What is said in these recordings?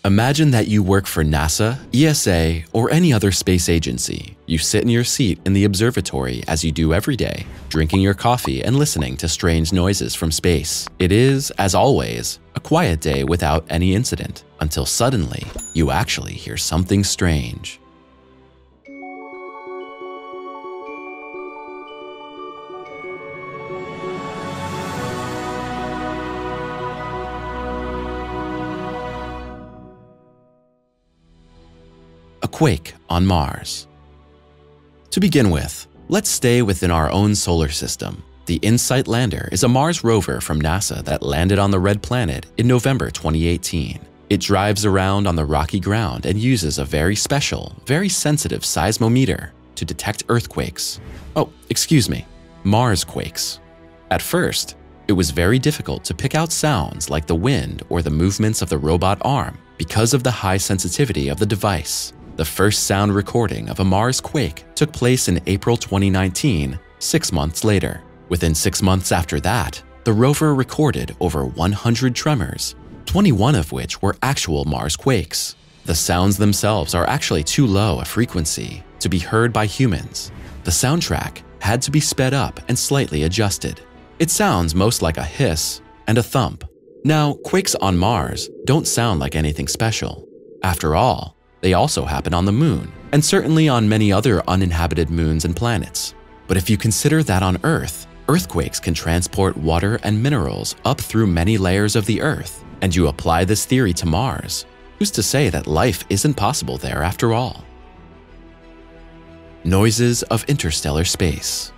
Imagine that you work for NASA, ESA, or any other space agency. You sit in your seat in the observatory as you do every day, drinking your coffee and listening to strange noises from space. It is, as always, a quiet day without any incident, until suddenly, you actually hear something strange. A quake on Mars. To begin with, let's stay within our own solar system. The InSight lander is a Mars rover from NASA that landed on the Red Planet in November 2018. It drives around on the rocky ground and uses a very special, very sensitive seismometer to detect earthquakes. Oh, excuse me, Mars quakes. At first, it was very difficult to pick out sounds like the wind or the movements of the robot arm because of the high sensitivity of the device. The first sound recording of a Mars quake took place in April 2019, 6 months later. Within 6 months after that, the rover recorded over 100 tremors, 21 of which were actual Mars quakes. The sounds themselves are actually too low a frequency to be heard by humans. The soundtrack had to be sped up and slightly adjusted. It sounds most like a hiss and a thump. Now, quakes on Mars don't sound like anything special. After all, they also happen on the Moon, and certainly on many other uninhabited moons and planets. But if you consider that on Earth, earthquakes can transport water and minerals up through many layers of the Earth, and you apply this theory to Mars, who's to say that life isn't possible there after all? Noises of interstellar space.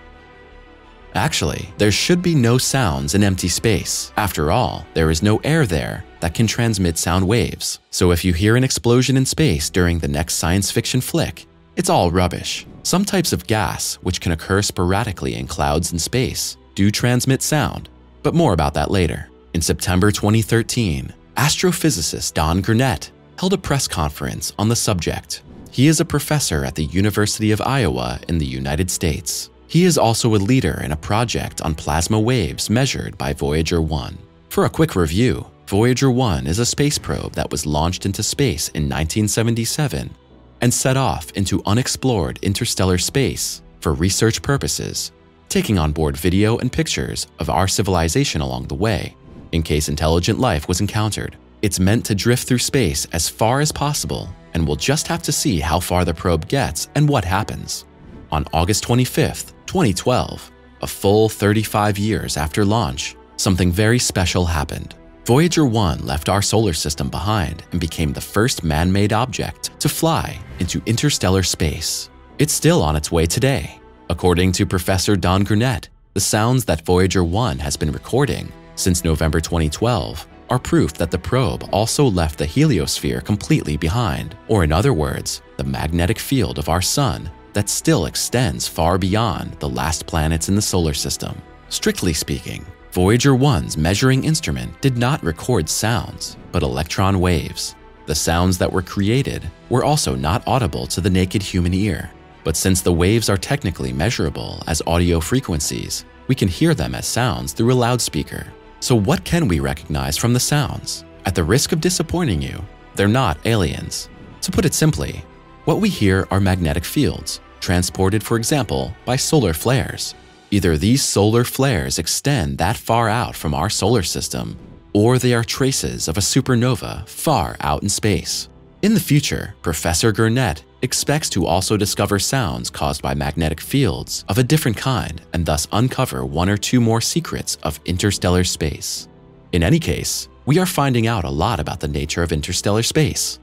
Actually, there should be no sounds in empty space. After all, there is no air there that can transmit sound waves. So if you hear an explosion in space during the next science fiction flick, it's all rubbish. Some types of gas, which can occur sporadically in clouds in space, do transmit sound, but more about that later. In September 2013, astrophysicist Don Gurnett held a press conference on the subject. He is a professor at the University of Iowa in the United States. He is also a leader in a project on plasma waves measured by Voyager 1. For a quick review, Voyager 1 is a space probe that was launched into space in 1977 and set off into unexplored interstellar space for research purposes, taking on board video and pictures of our civilization along the way, in case intelligent life was encountered. It's meant to drift through space as far as possible, and we'll just have to see how far the probe gets and what happens. On August 25th, 2012, a full 35 years after launch, something very special happened. Voyager 1 left our solar system behind and became the first man-made object to fly into interstellar space. It's still on its way today. According to Professor Don Gurnett, the sounds that Voyager 1 has been recording since November 2012 are proof that the probe also left the heliosphere completely behind, or in other words, the magnetic field of our sun that still extends far beyond the last planets in the solar system. Strictly speaking, Voyager 1's measuring instrument did not record sounds, but electron waves. The sounds that were created were also not audible to the naked human ear. But since the waves are technically measurable as audio frequencies, we can hear them as sounds through a loudspeaker. So what can we recognize from the sounds? At the risk of disappointing you, they're not aliens. To put it simply, what we hear are magnetic fields, transported, for example, by solar flares. Either these solar flares extend that far out from our solar system, or they are traces of a supernova far out in space. In the future, Professor Gurnett expects to also discover sounds caused by magnetic fields of a different kind and thus uncover one or two more secrets of interstellar space. In any case, we are finding out a lot about the nature of interstellar space.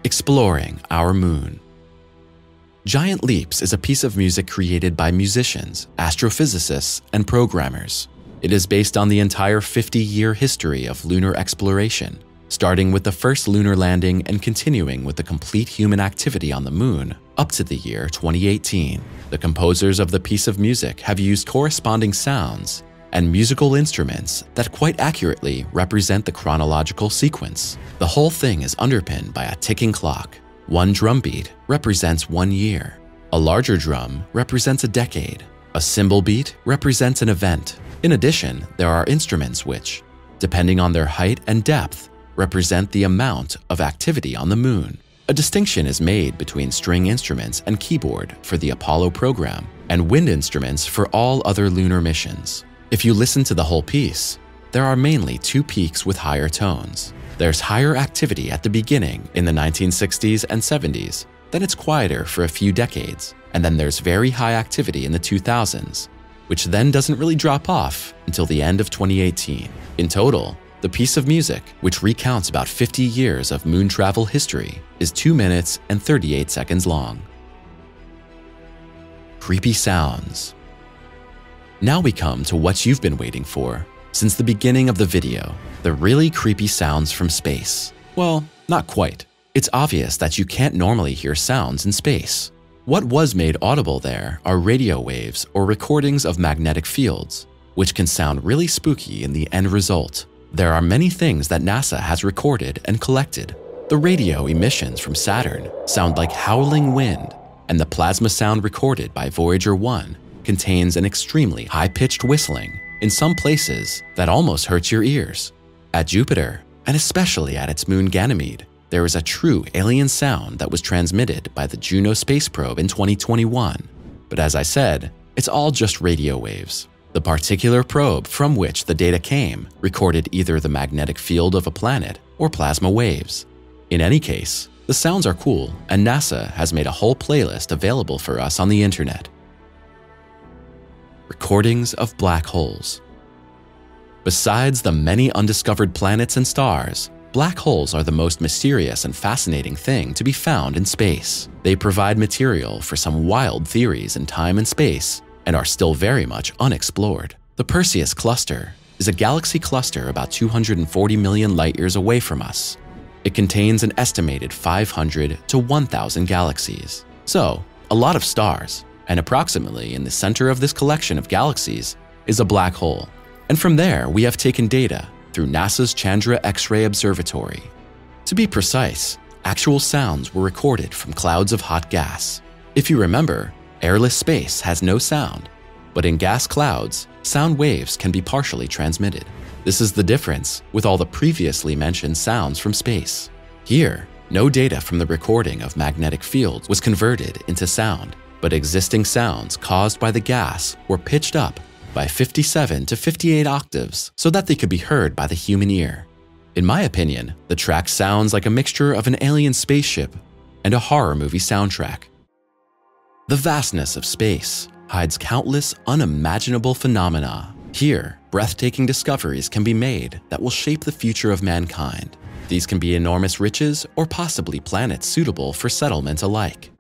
Exploring our moon. Giant Leaps is a piece of music created by musicians, astrophysicists, and programmers. It is based on the entire 50-year history of lunar exploration, starting with the first lunar landing and continuing with the complete human activity on the moon up to the year 2018. The composers of the piece of music have used corresponding sounds and musical instruments that quite accurately represent the chronological sequence. The whole thing is underpinned by a ticking clock. One drum beat represents 1 year. A larger drum represents a decade. A cymbal beat represents an event. In addition, there are instruments which, depending on their height and depth, represent the amount of activity on the moon. A distinction is made between string instruments and keyboard for the Apollo program and wind instruments for all other lunar missions. If you listen to the whole piece, there are mainly two peaks with higher tones. There's higher activity at the beginning in the 1960s and 70s, then it's quieter for a few decades, and then there's very high activity in the 2000s, which then doesn't really drop off until the end of 2018. In total, the piece of music, which recounts about 50 years of moon travel history, is 2 minutes and 38 seconds long. Creepy sounds. Now we come to what you've been waiting for since the beginning of the video, the really creepy sounds from space. Well, not quite. It's obvious that you can't normally hear sounds in space. What was made audible there are radio waves or recordings of magnetic fields, which can sound really spooky in the end result. There are many things that NASA has recorded and collected. The radio emissions from Saturn sound like howling wind, and the plasma sound recorded by Voyager 1 contains an extremely high-pitched whistling in some places that almost hurts your ears. At Jupiter, and especially at its moon Ganymede, there is a true alien sound that was transmitted by the Juno space probe in 2021. But as I said, it's all just radio waves. The particular probe from which the data came recorded either the magnetic field of a planet or plasma waves. In any case, the sounds are cool, and NASA has made a whole playlist available for us on the internet. Recordings of black holes. Besides the many undiscovered planets and stars, black holes are the most mysterious and fascinating thing to be found in space. They provide material for some wild theories in time and space and are still very much unexplored. The Perseus cluster is a galaxy cluster about 240 million light-years away from us. It contains an estimated 500 to 1,000 galaxies. So, a lot of stars, and approximately in the center of this collection of galaxies is a black hole. And from there, we have taken data through NASA's Chandra X-ray Observatory. To be precise, actual sounds were recorded from clouds of hot gas. If you remember, airless space has no sound, but in gas clouds, sound waves can be partially transmitted. This is the difference with all the previously mentioned sounds from space. Here, no data from the recording of magnetic fields was converted into sound, but existing sounds caused by the gas were pitched up by 57 to 58 octaves so that they could be heard by the human ear. In my opinion, the track sounds like a mixture of an alien spaceship and a horror movie soundtrack. The vastness of space hides countless unimaginable phenomena. Here, breathtaking discoveries can be made that will shape the future of mankind. These can be enormous riches or possibly planets suitable for settlement alike.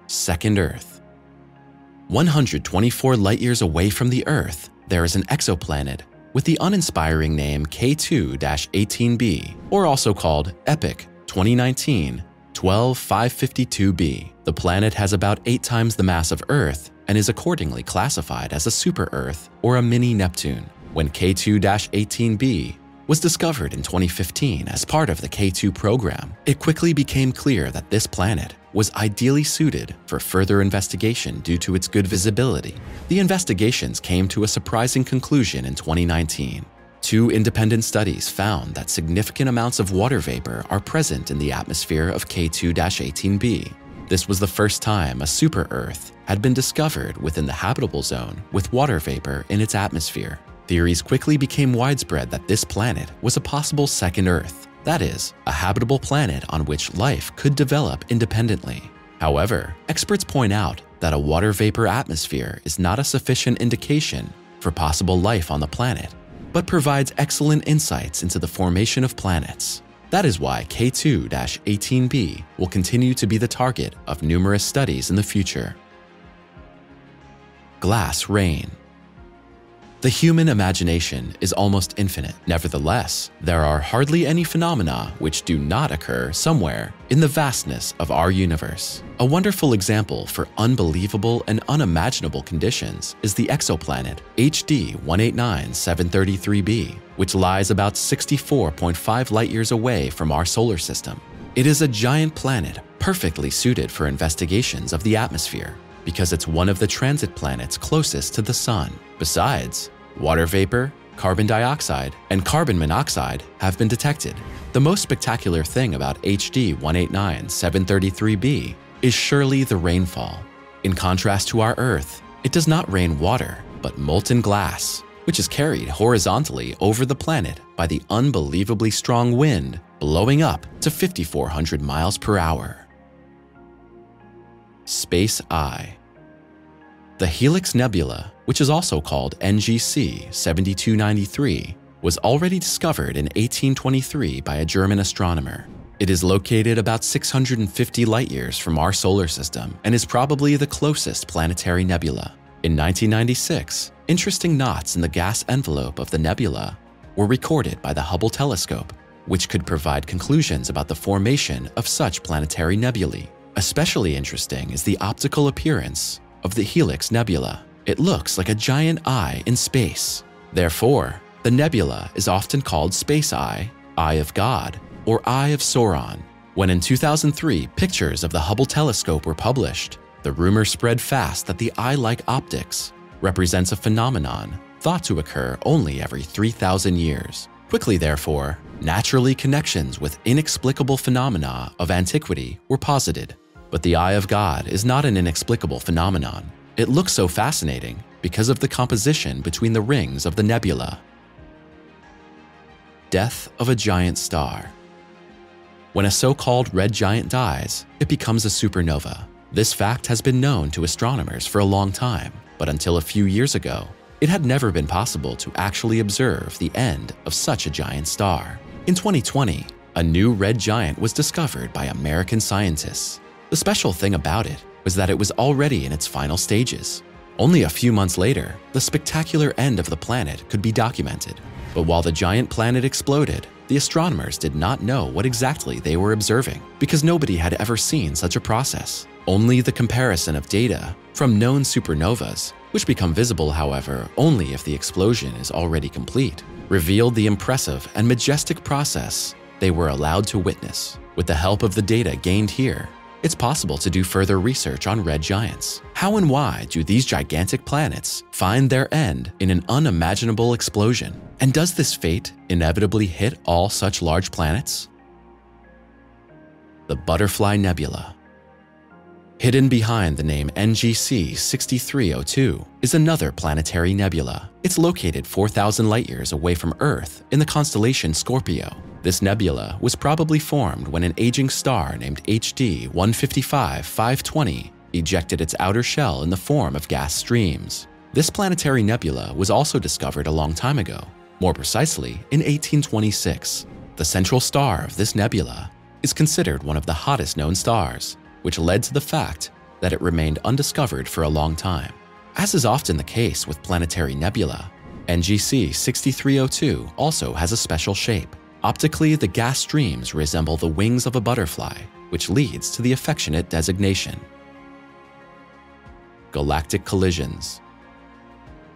Second Earth. 124 light-years away from the Earth, there is an exoplanet with the uninspiring name K2-18b, or also called EPIC 2019-12552b. The planet has about 8 times the mass of Earth and is accordingly classified as a super-Earth or a mini-Neptune. When K2-18b was discovered in 2015 as part of the K2 program, it quickly became clear that this planet was ideally suited for further investigation due to its good visibility. The investigations came to a surprising conclusion in 2019. 2 independent studies found that significant amounts of water vapor are present in the atmosphere of K2-18b. This was the first time a super-Earth had been discovered within the habitable zone with water vapor in its atmosphere. Theories quickly became widespread that this planet was a possible second Earth, that is, a habitable planet on which life could develop independently. However, experts point out that a water vapor atmosphere is not a sufficient indication for possible life on the planet, but provides excellent insights into the formation of planets. That is why K2-18b will continue to be the target of numerous studies in the future. Glass rain. The human imagination is almost infinite. Nevertheless, there are hardly any phenomena which do not occur somewhere in the vastness of our universe. A wonderful example for unbelievable and unimaginable conditions is the exoplanet HD 189733b, which lies about 64.5 light-years away from our solar system. It is a giant planet perfectly suited for investigations of the atmosphere because it's one of the transit planets closest to the Sun. Besides, water vapor, carbon dioxide, and carbon monoxide have been detected. The most spectacular thing about HD 189-733b is surely the rainfall. In contrast to our Earth, it does not rain water, but molten glass, which is carried horizontally over the planet by the unbelievably strong wind blowing up to 5,400 miles per hour. Space Eye. The Helix Nebula, which is also called NGC 7293, was already discovered in 1823 by a German astronomer. It is located about 650 light-years from our solar system and is probably the closest planetary nebula. In 1996, interesting knots in the gas envelope of the nebula were recorded by the Hubble telescope, which could provide conclusions about the formation of such planetary nebulae. Especially interesting is the optical appearance of the Helix Nebula. It looks like a giant eye in space. Therefore, the nebula is often called Space Eye, Eye of God, or Eye of Sauron. When in 2003 pictures of the Hubble telescope were published, the rumor spread fast that the eye-like optics represents a phenomenon thought to occur only every 3,000 years. Quickly, therefore, naturally connections with inexplicable phenomena of antiquity were posited. But the Eye of God is not an inexplicable phenomenon. It looks so fascinating because of the composition between the rings of the nebula. Death of a giant star. When a so-called red giant dies, it becomes a supernova. This fact has been known to astronomers for a long time, but until a few years ago, it had never been possible to actually observe the end of such a giant star. In 2020, a new red giant was discovered by American scientists. The special thing about it was that it was already in its final stages. Only a few months later, the spectacular end of the planet could be documented. But while the giant planet exploded, the astronomers did not know what exactly they were observing because nobody had ever seen such a process. Only the comparison of data from known supernovas, which become visible, however, only if the explosion is already complete, revealed the impressive and majestic process they were allowed to witness. With the help of the data gained here, it's possible to do further research on red giants. How and why do these gigantic planets find their end in an unimaginable explosion? And does this fate inevitably hit all such large planets? The Butterfly Nebula. Hidden behind the name NGC 6302 is another planetary nebula. It's located 4,000 light-years away from Earth in the constellation Scorpio. This nebula was probably formed when an aging star named HD 155-520 ejected its outer shell in the form of gas streams. This planetary nebula was also discovered a long time ago, more precisely in 1826. The central star of this nebula is considered one of the hottest known stars, which led to the fact that it remained undiscovered for a long time. As is often the case with planetary nebula, NGC 6302 also has a special shape. Optically, the gas streams resemble the wings of a butterfly, which leads to the affectionate designation. Galactic collisions.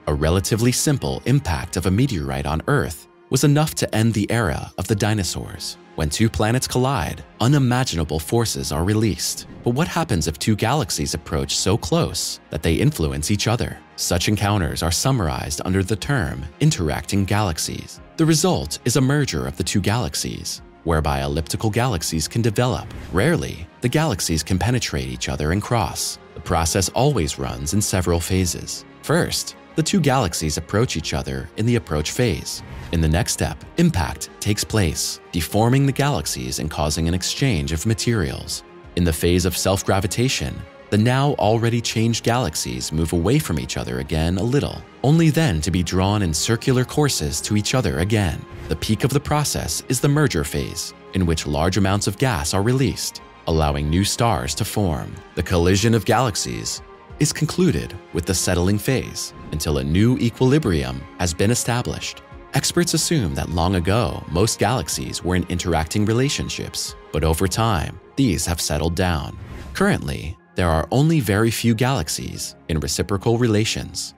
A relatively simple impact of a meteorite on Earth was enough to end the era of the dinosaurs. When two planets collide, unimaginable forces are released. But what happens if two galaxies approach so close that they influence each other? Such encounters are summarized under the term interacting galaxies. The result is a merger of the two galaxies, whereby elliptical galaxies can develop. Rarely, the galaxies can penetrate each other and cross. The process always runs in several phases. First, the two galaxies approach each other in the approach phase. In the next step, impact takes place, deforming the galaxies and causing an exchange of materials. In the phase of self-gravitation, the now already changed galaxies move away from each other again a little, only then to be drawn in circular courses to each other again. The peak of the process is the merger phase, in which large amounts of gas are released, allowing new stars to form. The collision of galaxies is concluded with the settling phase until a new equilibrium has been established. Experts assume that long ago, most galaxies were in interacting relationships, but over time, these have settled down. Currently, there are only very few galaxies in reciprocal relations.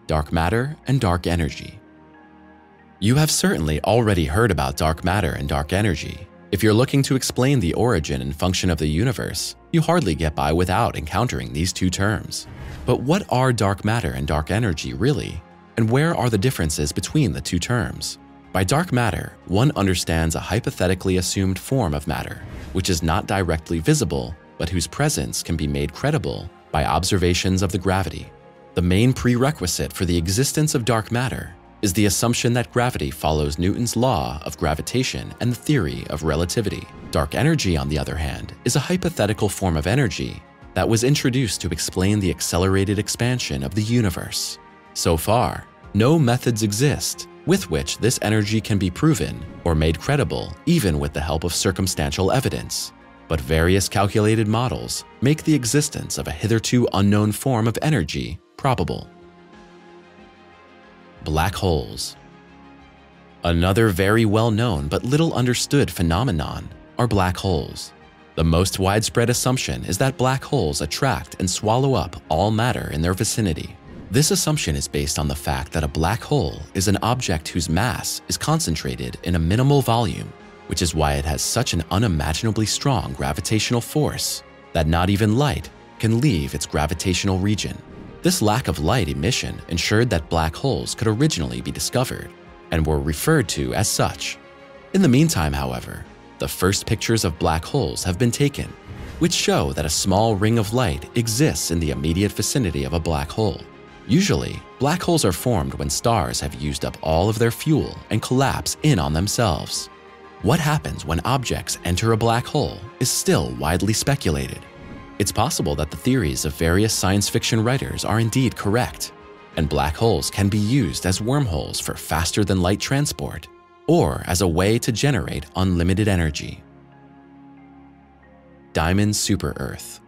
Dark matter and dark energy. You have certainly already heard about dark matter and dark energy. If you're looking to explain the origin and function of the universe, you hardly get by without encountering these two terms. But what are dark matter and dark energy really? And where are the differences between the two terms? By dark matter, one understands a hypothetically assumed form of matter, which is not directly visible, but whose presence can be made credible by observations of the gravity. The main prerequisite for the existence of dark matter is the assumption that gravity follows Newton's law of gravitation and the theory of relativity. Dark energy, on the other hand, is a hypothetical form of energy that was introduced to explain the accelerated expansion of the universe. So far, no methods exist with which this energy can be proven or made credible, even with the help of circumstantial evidence. But various calculated models make the existence of a hitherto unknown form of energy probable. Black holes. Another very well-known but little understood phenomenon are black holes. The most widespread assumption is that black holes attract and swallow up all matter in their vicinity. This assumption is based on the fact that a black hole is an object whose mass is concentrated in a minimal volume, which is why it has such an unimaginably strong gravitational force that not even light can leave its gravitational region. This lack of light emission ensured that black holes could originally be discovered and were referred to as such. In the meantime, however, the first pictures of black holes have been taken, which show that a small ring of light exists in the immediate vicinity of a black hole. Usually, black holes are formed when stars have used up all of their fuel and collapse in on themselves. What happens when objects enter a black hole is still widely speculated. It's possible that the theories of various science fiction writers are indeed correct, and black holes can be used as wormholes for faster-than-light transport, or as a way to generate unlimited energy. Diamond super-Earth.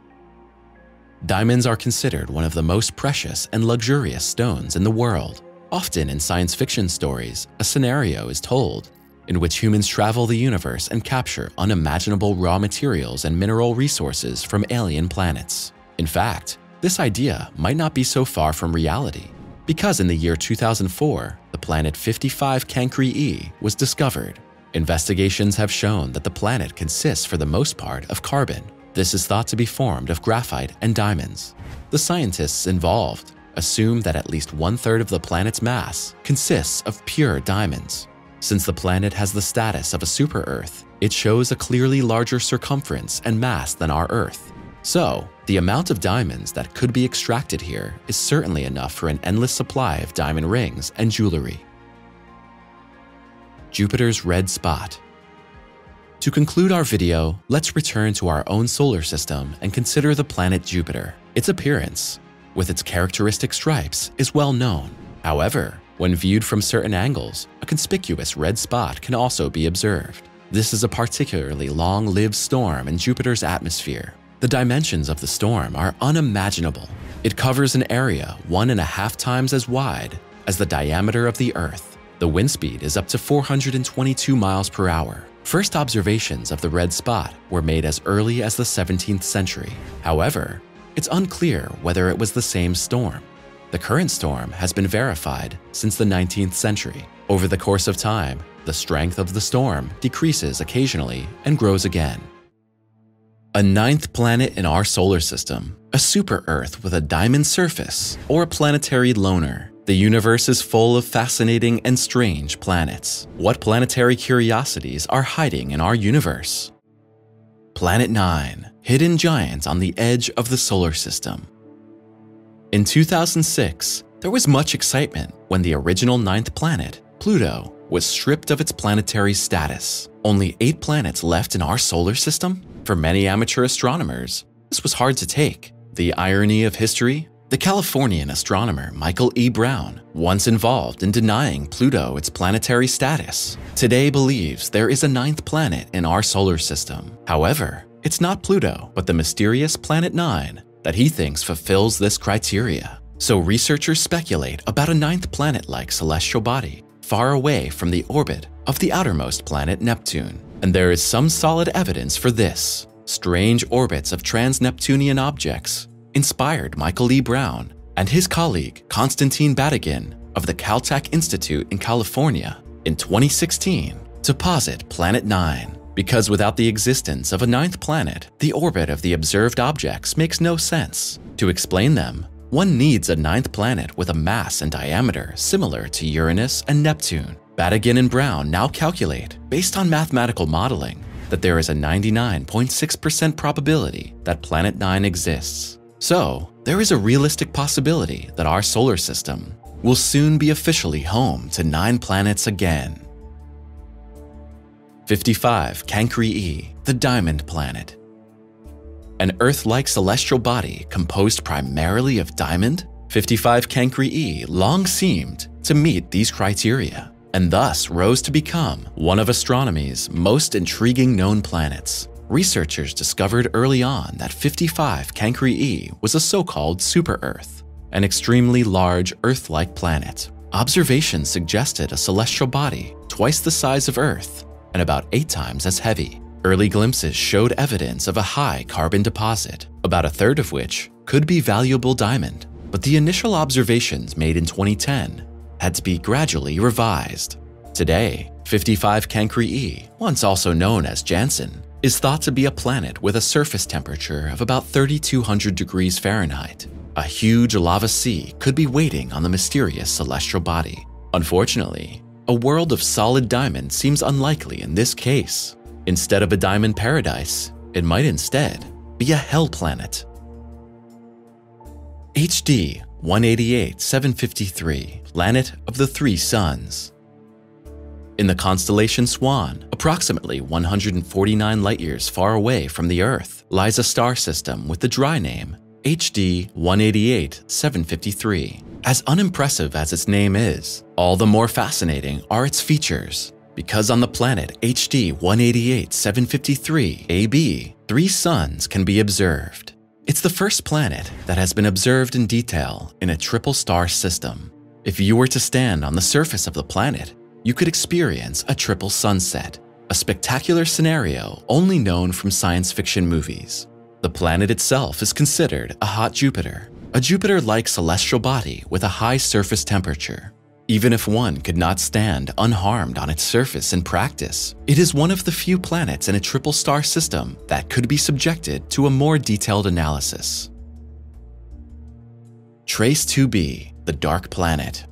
Diamonds are considered one of the most precious and luxurious stones in the world. Often in science fiction stories, a scenario is told in which humans travel the universe and capture unimaginable raw materials and mineral resources from alien planets. In fact, this idea might not be so far from reality, because in the year 2004, the planet 55 CANCRI E was discovered. Investigations have shown that the planet consists for the most part of carbon. This is thought to be formed of graphite and diamonds. The scientists involved assume that at least 1/3 of the planet's mass consists of pure diamonds. Since the planet has the status of a super-Earth, it shows a clearly larger circumference and mass than our Earth. So, the amount of diamonds that could be extracted here is certainly enough for an endless supply of diamond rings and jewelry. Jupiter's red spot. To conclude our video, let's return to our own solar system and consider the planet Jupiter. Its appearance, with its characteristic stripes, is well known. However, when viewed from certain angles, a conspicuous red spot can also be observed. This is a particularly long-lived storm in Jupiter's atmosphere. The dimensions of the storm are unimaginable. It covers an area 1.5 times as wide as the diameter of the Earth. The wind speed is up to 422 miles per hour. First observations of the red spot were made as early as the 17th century. However, it's unclear whether it was the same storm. The current storm has been verified since the 19th century. Over the course of time, the strength of the storm decreases occasionally and grows again. A 9th planet in our solar system, a super-Earth with a diamond surface, or a planetary loner. The universe is full of fascinating and strange planets. What planetary curiosities are hiding in our universe? Planet 9, hidden giant on the edge of the solar system. In 2006, there was much excitement when the original 9th planet, Pluto, was stripped of its planetary status. Only 8 planets left in our solar system? For many amateur astronomers, this was hard to take. The irony of history? The Californian astronomer Michael E. Brown, once involved in denying Pluto its planetary status, today believes there is a 9th planet in our solar system. However, it's not Pluto, but the mysterious Planet 9 that he thinks fulfills this criteria. So researchers speculate about a 9th planet-like celestial body far away from the orbit of the outermost planet Neptune. And there is some solid evidence for this. Strange orbits of trans-Neptunian objects inspired Michael E. Brown and his colleague Konstantin Batygin of the Caltech Institute in California in 2016 to posit Planet 9. Because without the existence of a 9th planet, the orbit of the observed objects makes no sense. To explain them, one needs a ninth planet with a mass and diameter similar to Uranus and Neptune. Badigan and Brown now calculate, based on mathematical modeling, that there is a 99.6% probability that Planet 9 exists. So, there is a realistic possibility that our solar system will soon be officially home to 9 planets again. 55 CANCRI E, the Diamond Planet. An Earth-like celestial body composed primarily of diamond, 55 CANCRI E long seemed to meet these criteria, and thus rose to become one of astronomy's most intriguing known planets. Researchers discovered early on that 55 CANCRI E was a so-called super-Earth, an extremely large Earth-like planet. Observations suggested a celestial body twice the size of Earth and about 8 times as heavy. Early glimpses showed evidence of a high carbon deposit, about a third of which could be valuable diamond, but the initial observations made in 2010 had to be gradually revised. Today, 55 CANCRI E, once also known as Janssen, is thought to be a planet with a surface temperature of about 3,200 degrees Fahrenheit. A huge lava sea could be waiting on the mysterious celestial body. Unfortunately, a world of solid diamond seems unlikely in this case. Instead of a diamond paradise, it might instead be a hell planet. HD 188-753, Planet of the Three Suns. In the constellation Swan, approximately 149 light-years far away from the Earth, lies a star system with the dry name HD 188-753. As unimpressive as its name is, all the more fascinating are its features. Because on the planet HD 188-753 AB, 3 suns can be observed. It's the first planet that has been observed in detail in a triple star system. If you were to stand on the surface of the planet, you could experience a triple sunset, a spectacular scenario only known from science fiction movies. The planet itself is considered a hot Jupiter, a Jupiter-like celestial body with a high surface temperature. Even if one could not stand unharmed on its surface in practice, it is one of the few planets in a triple star system that could be subjected to a more detailed analysis. Trace 2b, the Dark Planet.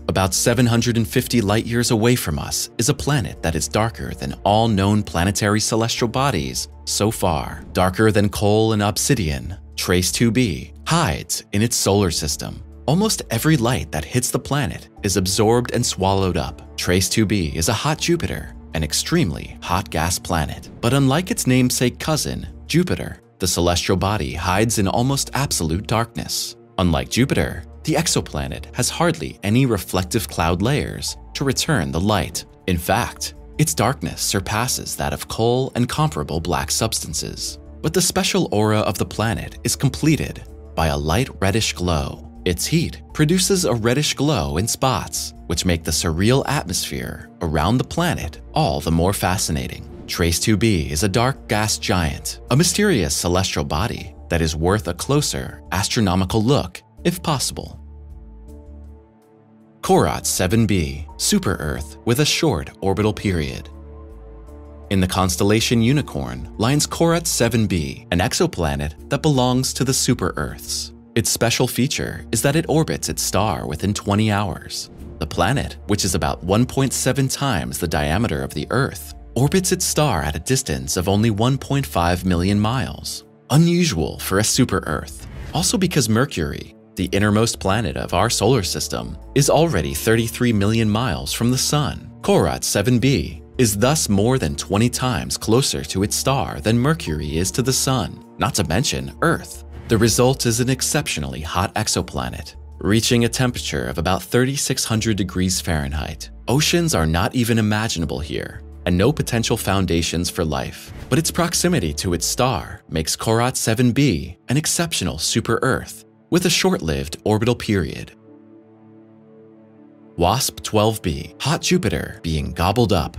About 750 light-years away from us is a planet that is darker than all known planetary celestial bodies so far. Darker than coal and obsidian, Trace 2b hides in its solar system. Almost every light that hits the planet is absorbed and swallowed up. Trace 2b is a hot Jupiter, an extremely hot gas planet. But unlike its namesake cousin, Jupiter, the celestial body hides in almost absolute darkness. Unlike Jupiter, the exoplanet has hardly any reflective cloud layers to return the light. In fact, its darkness surpasses that of coal and comparable black substances. But the special aura of the planet is completed by a light reddish glow. Its heat produces a reddish glow in spots, which make the surreal atmosphere around the planet all the more fascinating. Trace 2b is a dark gas giant, a mysterious celestial body that is worth a closer astronomical look if possible. Korat 7b, super-Earth with a short orbital period. In the constellation Unicorn lies Korat 7b, an exoplanet that belongs to the super-Earths. Its special feature is that it orbits its star within 20 hours. The planet, which is about 1.7 times the diameter of the Earth, orbits its star at a distance of only 1.5 million miles. Unusual for a super-Earth. Also because Mercury, the innermost planet of our solar system, is already 33 million miles from the Sun. Korat 7b is thus more than 20 times closer to its star than Mercury is to the Sun, not to mention Earth. The result is an exceptionally hot exoplanet, reaching a temperature of about 3,600 degrees Fahrenheit. Oceans are not even imaginable here, and no potential foundations for life. But its proximity to its star makes Korat 7b an exceptional super-Earth with a short-lived orbital period. WASP 12b, hot Jupiter being gobbled up.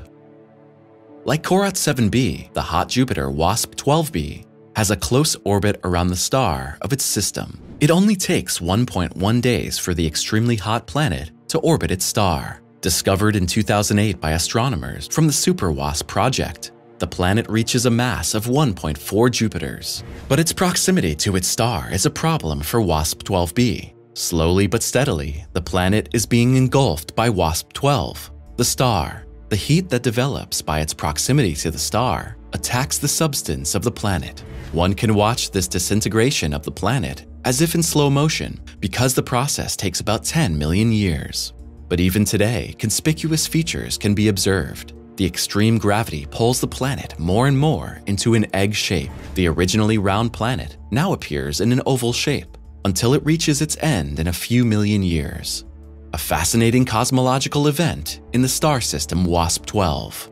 Like Korat 7b, the hot Jupiter WASP 12b has a close orbit around the star of its system. It only takes 1.1 days for the extremely hot planet to orbit its star. Discovered in 2008 by astronomers from the Super WASP project, the planet reaches a mass of 1.4 Jupiters. But its proximity to its star is a problem for WASP-12b. Slowly but steadily, the planet is being engulfed by WASP-12, the star. The heat that develops by its proximity to the star attacks the substance of the planet. One can watch this disintegration of the planet as if in slow motion because the process takes about 10 million years. But even today, conspicuous features can be observed. The extreme gravity pulls the planet more and more into an egg shape. The originally round planet now appears in an oval shape until it reaches its end in a few million years. A fascinating cosmological event in the star system WASP-12.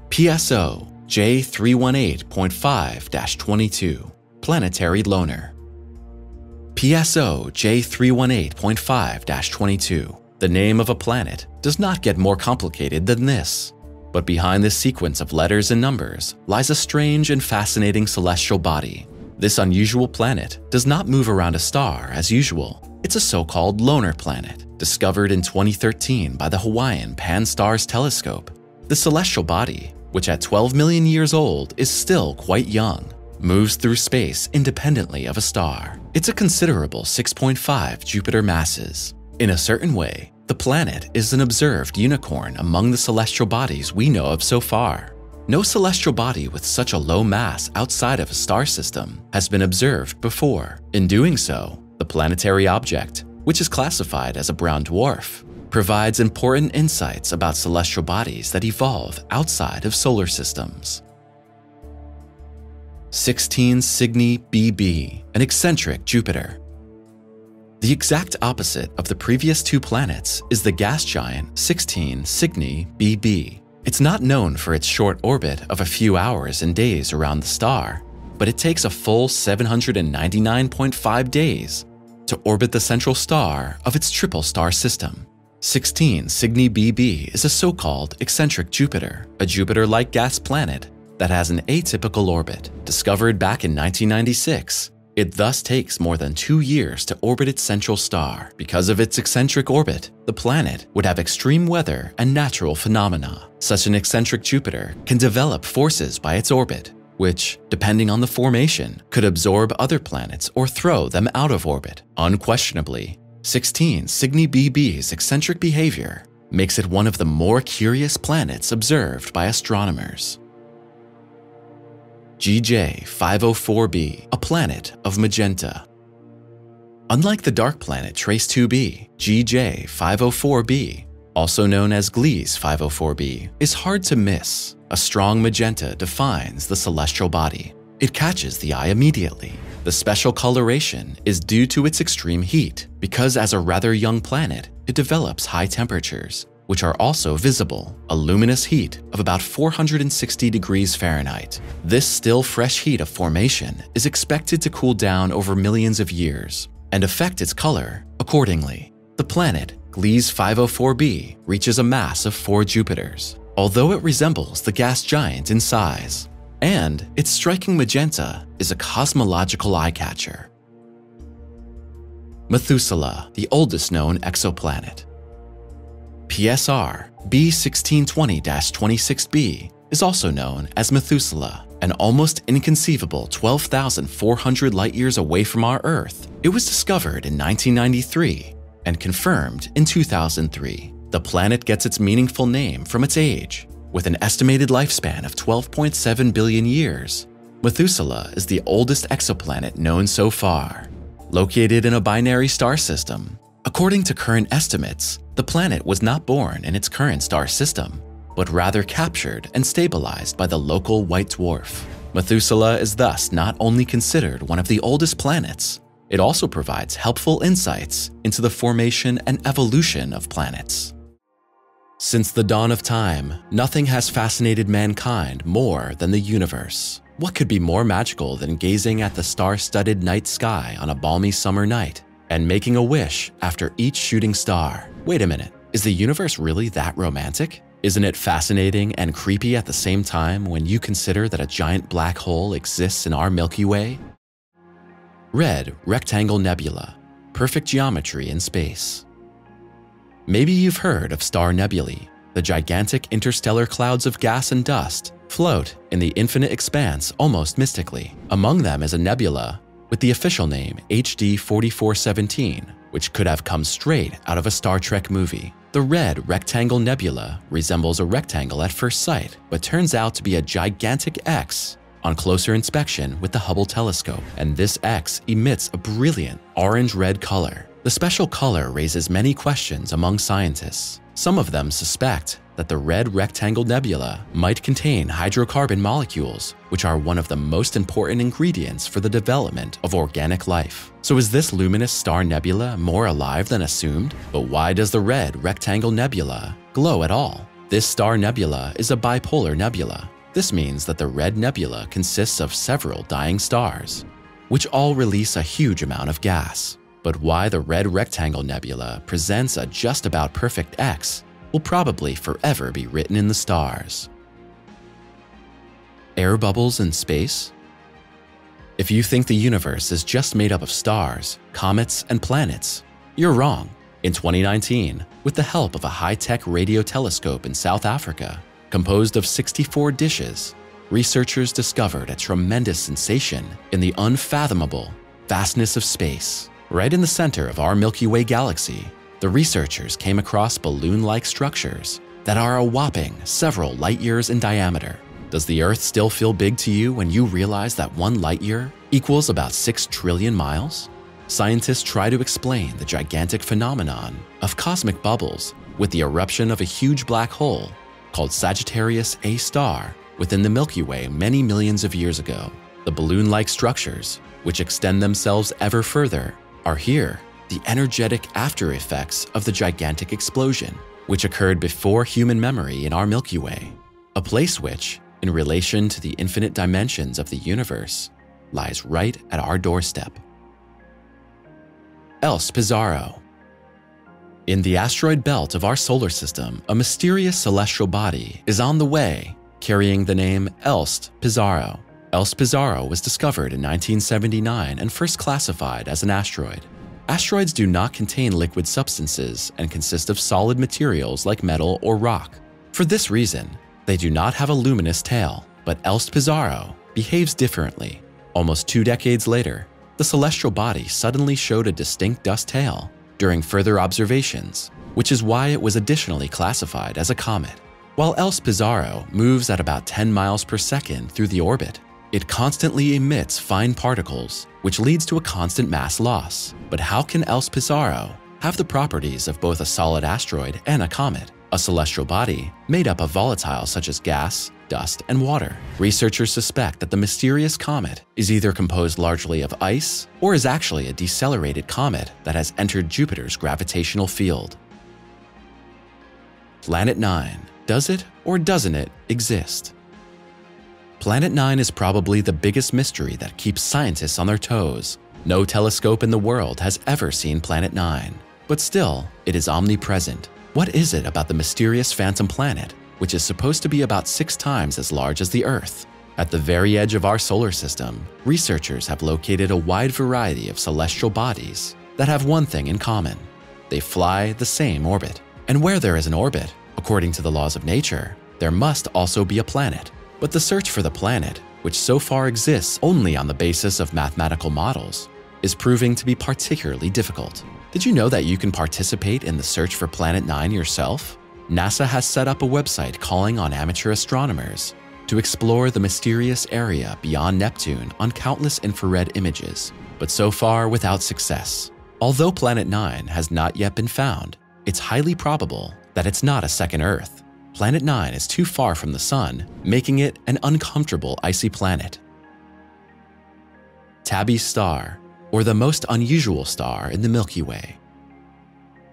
PSO J318.5-22 Planetary Loner. PSO J318.5-22. The name of a planet does not get more complicated than this. But behind this sequence of letters and numbers lies a strange and fascinating celestial body. This unusual planet does not move around a star as usual. It's a so-called loner planet, discovered in 2013 by the Hawaiian Pan-STARRS telescope. The celestial body, which at 12 million years old is still quite young, moves through space independently of a star. It's a considerable 6.5 Jupiter masses. In a certain way, the planet is an observed unicorn among the celestial bodies we know of so far. No celestial body with such a low mass outside of a star system has been observed before. In doing so, the planetary object, which is classified as a brown dwarf, provides important insights about celestial bodies that evolve outside of solar systems. 16 Cygni BB, an eccentric Jupiter. The exact opposite of the previous two planets is the gas giant 16 Cygni BB. It's not known for its short orbit of a few hours and days around the star, but it takes a full 799.5 days to orbit the central star of its triple star system. 16 Cygni BB is a so-called eccentric Jupiter, a Jupiter-like gas planet that has an atypical orbit. Discovered back in 1996, it thus takes more than 2 years to orbit its central star. Because of its eccentric orbit, the planet would have extreme weather and natural phenomena. Such an eccentric Jupiter can develop forces by its orbit, which, depending on the formation, could absorb other planets or throw them out of orbit. Unquestionably, 16 Cygni BB's eccentric behavior makes it one of the more curious planets observed by astronomers. GJ504b, a planet of magenta. Unlike the dark planet Trace 2b, GJ504b, also known as Gliese 504b, is hard to miss. A strong magenta defines the celestial body. It catches the eye immediately. The special coloration is due to its extreme heat, because as a rather young planet, it develops high temperatures, which are also visible, a luminous heat of about 460 degrees Fahrenheit. This still fresh heat of formation is expected to cool down over millions of years and affect its color accordingly. The planet Gliese 504b reaches a mass of 4 Jupiters, although it resembles the gas giant in size, and its striking magenta is a cosmological eye-catcher. Methuselah, the oldest known exoplanet. PSR B1620-26b is also known as Methuselah, an almost inconceivable 12,400 light-years away from our Earth. It was discovered in 1993 and confirmed in 2003. The planet gets its meaningful name from its age. With an estimated lifespan of 12.7 billion years, Methuselah is the oldest exoplanet known so far. Located in a binary star system, according to current estimates, the planet was not born in its current star system, but rather captured and stabilized by the local white dwarf. Methuselah is thus not only considered one of the oldest planets, it also provides helpful insights into the formation and evolution of planets. Since the dawn of time, nothing has fascinated mankind more than the universe. What could be more magical than gazing at the star-studded night sky on a balmy summer night and making a wish after each shooting star? Wait a minute, is the universe really that romantic? Isn't it fascinating and creepy at the same time when you consider that a giant black hole exists in our Milky Way? Red rectangle nebula, perfect geometry in space. Maybe you've heard of star nebulae. The gigantic interstellar clouds of gas and dust float in the infinite expanse almost mystically. Among them is a nebula with the official name HD 4417, which could have come straight out of a Star Trek movie. The red rectangle nebula resembles a rectangle at first sight, but turns out to be a gigantic X on closer inspection with the Hubble telescope, and this X emits a brilliant orange-red color. The special color raises many questions among scientists. Some of them suspect that the red rectangle nebula might contain hydrocarbon molecules, which are one of the most important ingredients for the development of organic life. So is this luminous star nebula more alive than assumed? But why does the red rectangle nebula glow at all? This star nebula is a bipolar nebula. This means that the red nebula consists of several dying stars, which all release a huge amount of gas. But why the red rectangle nebula presents a just about perfect X will probably forever be written in the stars. Air bubbles in space? If you think the universe is just made up of stars, comets, and planets, you're wrong. In 2019, with the help of a high-tech radio telescope in South Africa, composed of 64 dishes, researchers discovered a tremendous sensation in the unfathomable vastness of space. Right in the center of our Milky Way galaxy, the researchers came across balloon-like structures that are a whopping several light years in diameter. Does the Earth still feel big to you when you realize that 1 light year equals about 6 trillion miles? Scientists try to explain the gigantic phenomenon of cosmic bubbles with the eruption of a huge black hole called Sagittarius A star within the Milky Way many millions of years ago. The balloon-like structures, which extend themselves ever further, are here the energetic after effects of the gigantic explosion, which occurred before human memory in our Milky Way, a place which, in relation to the infinite dimensions of the universe, lies right at our doorstep. ELST-PIZARRO. In the asteroid belt of our solar system, a mysterious celestial body is on the way, carrying the name ELST-PIZARRO. ELST-PIZARRO was discovered in 1979 and first classified as an asteroid. Asteroids do not contain liquid substances and consist of solid materials like metal or rock. For this reason, they do not have a luminous tail, but ELST-PIZARRO behaves differently. Almost 2 decades later, the celestial body suddenly showed a distinct dust tail during further observations, which is why it was additionally classified as a comet. While ELST-PIZARRO moves at about 10 miles per second through the orbit, it constantly emits fine particles, which leads to a constant mass loss. But how can ELST-PIZARRO have the properties of both a solid asteroid and a comet, a celestial body made up of volatiles such as gas, dust, and water? Researchers suspect that the mysterious comet is either composed largely of ice or is actually a decelerated comet that has entered Jupiter's gravitational field. Planet 9. Does it or doesn't it exist? Planet 9 is probably the biggest mystery that keeps scientists on their toes. No telescope in the world has ever seen Planet 9, but still, it is omnipresent. What is it about the mysterious phantom planet, which is supposed to be about 6 times as large as the Earth? At the very edge of our solar system, researchers have located a wide variety of celestial bodies that have one thing in common. They fly the same orbit. And where there is an orbit, according to the laws of nature, there must also be a planet. But the search for the planet, which so far exists only on the basis of mathematical models, is proving to be particularly difficult. Did you know that you can participate in the search for Planet 9 yourself? NASA has set up a website calling on amateur astronomers to explore the mysterious area beyond Neptune on countless infrared images, but so far without success. Although Planet 9 has not yet been found, it's highly probable that it's not a second Earth. Planet 9 is too far from the Sun, making it an uncomfortable icy planet. TABBY'S star, or the most unusual star in the Milky Way.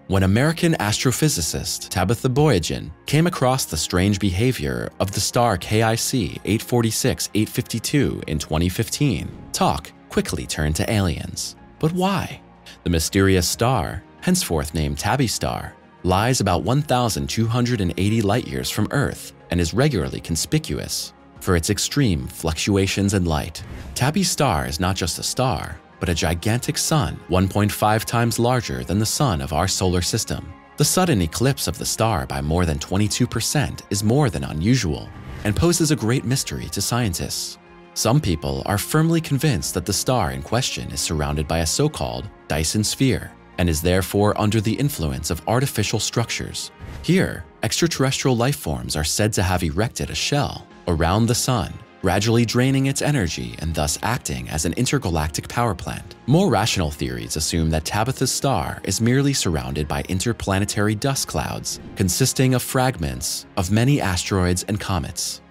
When American astrophysicist Tabitha Boyajian came across the strange behavior of the star KIC 846-852 in 2015, talk quickly turned to aliens. But why? The mysterious star, henceforth named TABBY'S star, lies about 1,280 light-years from Earth and is regularly conspicuous for its extreme fluctuations in light. TABBY'S star is not just a star, but a gigantic sun 1.5 times larger than the sun of our solar system. The sudden eclipse of the star by more than 22% is more than unusual and poses a great mystery to scientists. Some people are firmly convinced that the star in question is surrounded by a so-called Dyson sphere and is therefore under the influence of artificial structures. Here, extraterrestrial life forms are said to have erected a shell around the sun, gradually draining its energy and thus acting as an intergalactic power plant. More rational theories assume that Tabitha's star is merely surrounded by interplanetary dust clouds consisting of fragments of many asteroids and comets.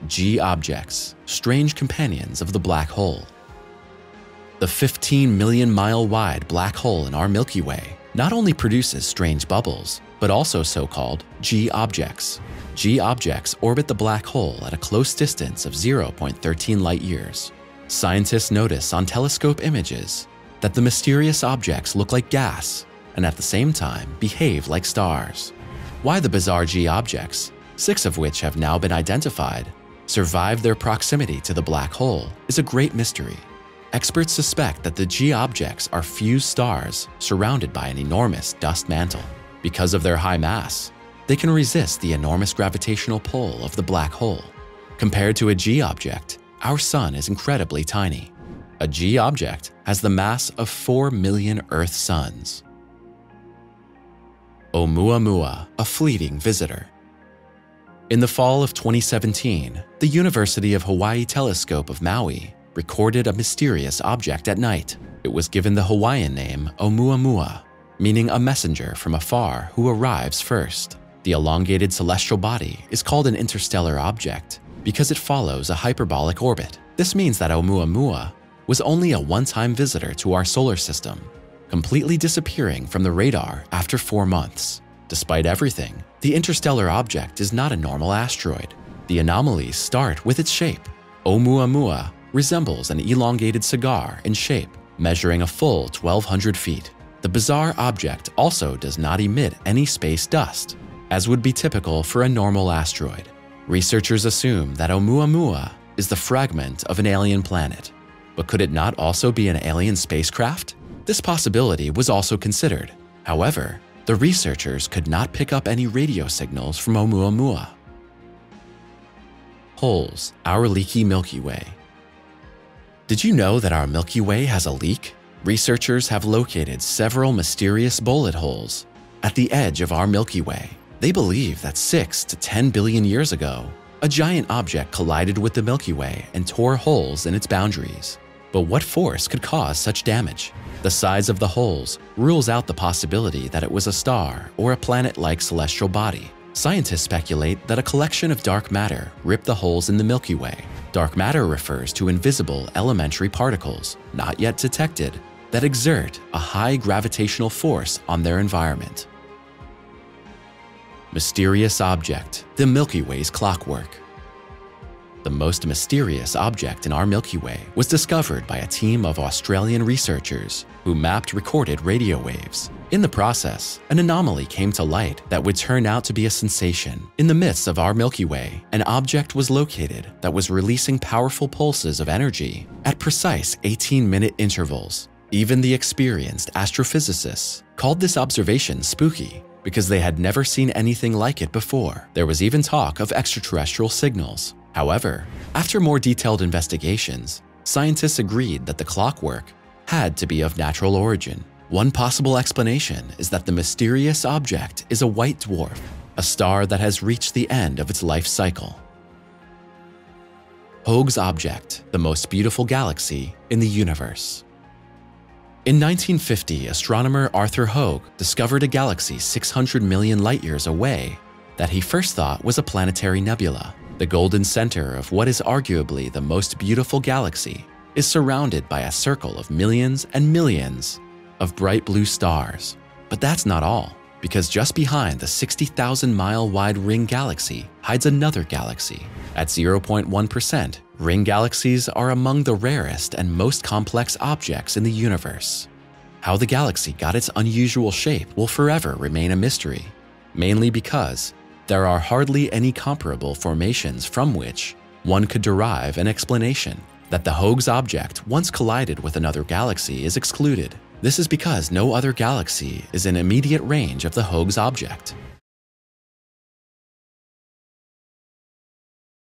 G objects, strange companions of the black hole. The 15 million mile wide black hole in our Milky Way not only produces strange bubbles, but also so-called G objects. G objects orbit the black hole at a close distance of 0.13 light-years. Scientists notice on telescope images that the mysterious objects look like gas and at the same time behave like stars. Why the bizarre G objects, 6 of which have now been identified, survived their proximity to the black hole is a great mystery. Experts suspect that the G objects are fused stars surrounded by an enormous dust mantle. Because of their high mass, they can resist the enormous gravitational pull of the black hole. Compared to a G object, our sun is incredibly tiny. A G object has the mass of 4 million Earth suns. OUMUAMUA, a fleeting visitor. In the fall of 2017, the University of Hawaii telescope of Maui recorded a mysterious object at night. It was given the Hawaiian name OUMUAMUA, meaning a messenger from afar who arrives first. The elongated celestial body is called an interstellar object because it follows a hyperbolic orbit. This means that OUMUAMUA was only a one-time visitor to our solar system, completely disappearing from the radar after 4 months. Despite everything, the interstellar object is not a normal asteroid. The anomalies start with its shape. OUMUAMUA resembles an elongated cigar in shape, measuring a full 1,200 feet. The bizarre object also does not emit any space dust, as would be typical for a normal asteroid. Researchers assume that OUMUAMUA is the fragment of an alien planet. But could it not also be an alien spacecraft? This possibility was also considered. However, the researchers could not pick up any radio signals from OUMUAMUA. Holes, our leaky Milky Way. Did you know that our Milky Way has a leak? Researchers have located several mysterious bullet holes at the edge of our Milky Way. They believe that 6 to 10 billion years ago, a giant object collided with the Milky Way and tore holes in its boundaries. But what force could cause such damage? The size of the holes rules out the possibility that it was a star or a planet-like celestial body. Scientists speculate that a collection of dark matter ripped the holes in the Milky Way. Dark matter refers to invisible elementary particles, not yet detected, that exert a high gravitational force on their environment. Mysterious object, the Milky Way's clockwork. The most mysterious object in our Milky Way was discovered by a team of Australian researchers who mapped recorded radio waves. In the process, an anomaly came to light that would turn out to be a sensation. In the midst of our Milky Way, an object was located that was releasing powerful pulses of energy at precise 18-minute intervals. Even the experienced astrophysicists called this observation spooky because they had never seen anything like it before. There was even talk of extraterrestrial signals. However, after more detailed investigations, scientists agreed that the clockwork had to be of natural origin. One possible explanation is that the mysterious object is a white dwarf, a star that has reached the end of its life cycle. HOAG'S object, the most beautiful galaxy in the universe. In 1950, astronomer Arthur Hoag discovered a galaxy 600 million light-years away that he first thought was a planetary nebula. The golden center of what is arguably the most beautiful galaxy is surrounded by a circle of millions and millions of bright blue stars. But that's not all, because just behind the 60,000-mile-wide ring galaxy hides another galaxy. At 0.1%, ring galaxies are among the rarest and most complex objects in the universe. How the galaxy got its unusual shape will forever remain a mystery, mainly because there are hardly any comparable formations from which one could derive an explanation. That the HOAG'S object once collided with another galaxy is excluded. This is because no other galaxy is in immediate range of the HOAG'S object.